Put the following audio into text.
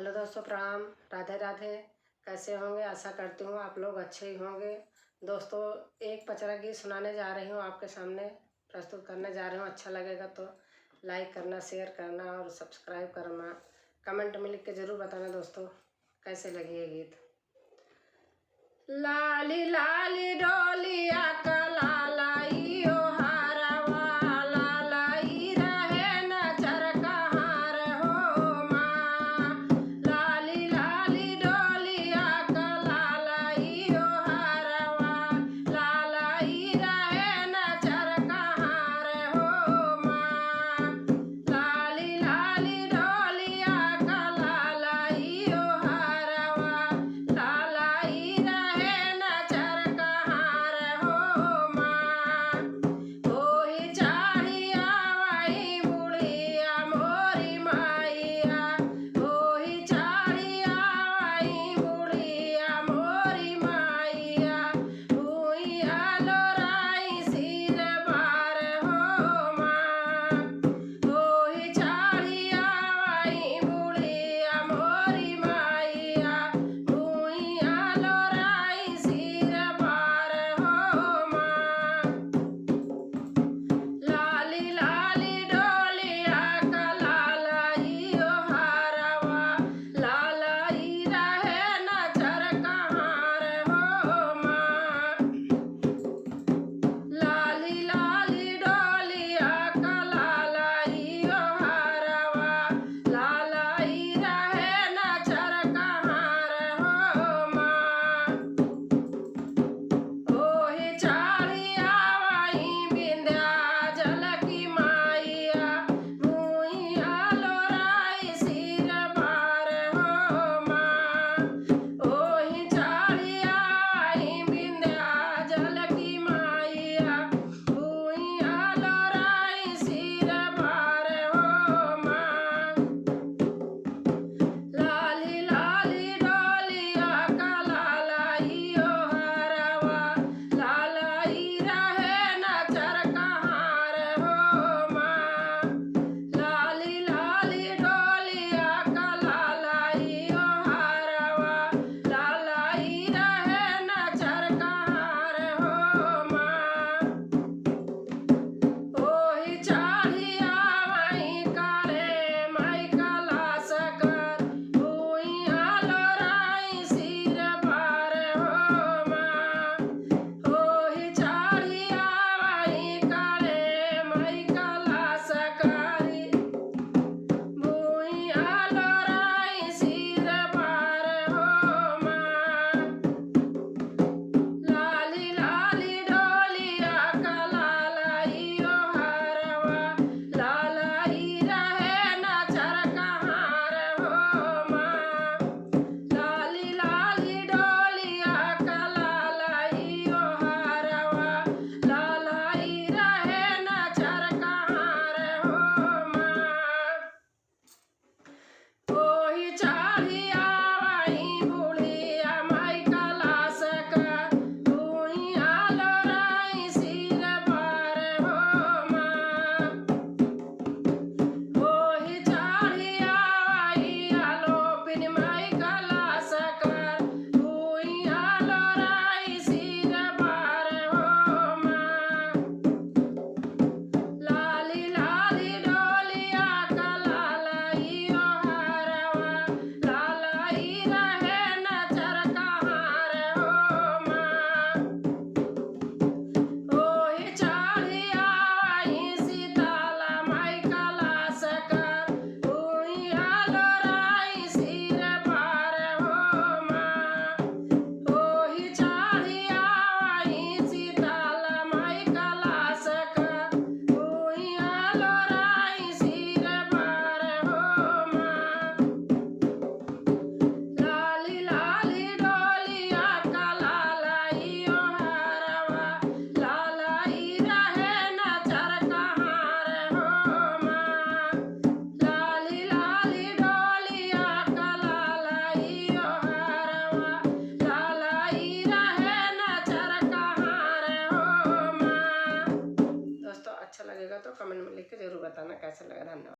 Hello दोस्तों, प्रणाम। राधे राधे। कैसे होंगे? आशा करती हूँ आप लोग अच्छे ही होंगे। दोस्तों, एक पचरा गीत सुनाने जा रही हूँ, आपके सामने प्रस्तुत करने जा रही हूँ। अच्छा लगेगा तो लाइक करना, शेयर करना और सब्सक्राइब करना। कमेंट में लिख के ज़रूर बताना दोस्तों कैसे लगी ये गीत। लाली लाली डोलिया का लालाई ओ हारवा, लालाई रहे नजर कहाँ रहो माँ। लाली लाली डोलिया का लालाई ओ हारवा, लालाई रहे नजर कहाँ रहो माँ। लाली लाली डोलिया का लालाई ओ हारवा, लालाई रहे नजर कहाँ रहो माँ। ओही चाहिया वही बुढ़िया मोरी माइया, ओही चाहिया वही बुढ़िया मोरी माइया। भूइया लोराई सिर बार हो माँ, ओही चाहिया वही बुढ़िया मोरी माइया। भूइया लोराई सिर बार हो माँ। लाली लाली डोलिया का लालाई ओ हारवा, लालाई रहे नजर कहाँ रहो माँ। लाली लाली डोलिया का लालाई ओ हारवा, लालाई रहे नजर कहाँ रहो माँ। ओही चाढ़िया वही विंध्याचल की माइया। भूइया लोराई सिर बार हो माँ, ओही चाढ़िया वही विंध्याचल की माइया। भूइया लोराई सिर बार हो माँ। लाली लाली डोलिया का लालाई ओ हारवा, लालाई रहे नजर कहाँ रहो माँ। लाली लाली डोलिया का लालाई ओ हारवा, लालाई रहे नजर कहाँ रहो माँ। ओही चाढ़िया वही काले माई कलास कर, भूइया लोराई सिर बार हो माँ। ओही चाढ़िया वही काले माई कलास करी, भूइया लोराई सिर बार हो माँ। लाली लाली डोलिया का लालाई ओ हारवा, लालाई रहे नजर कहाँ रहो माँ। लाली लाली डोलिया का लालाई ओ हारवा, लालाई रहे नजर कहाँ रहो माँ। ओही चाढ़िया वही बुढ़िया माई कलास कर, भूइया लोराई सिर बार हो माँ। ओही चाढ़िया वही आलोपिन माई कलास कर, भूइया लोराई सिर बार हो माँ। लाली लाली डोलिया का लालाई ओ हारवा, लालाई रहे नजर कहाँ रहो माँ। ओही चाढ़िया वही सीताला माई कलास कर, भूइया लोराई सिर बार हो माँ। ओही चाढ़िया वही सीताला माई कलास कर, भूइया लोराई सिर बार हो माँ। लाली लाली डोलिया का लालाई ओ हारवा, लालाई रहे नजर कहाँ रहो माँ। लाली लाली डोलिया का लालाई ओ हारवा, लालाई रहे नजर कहाँ रहो माँ। दोस्तों, अच्छा लगेगा तो कमेंट में लिख के जरूर बताना कैसा लगा। धन्यवाद।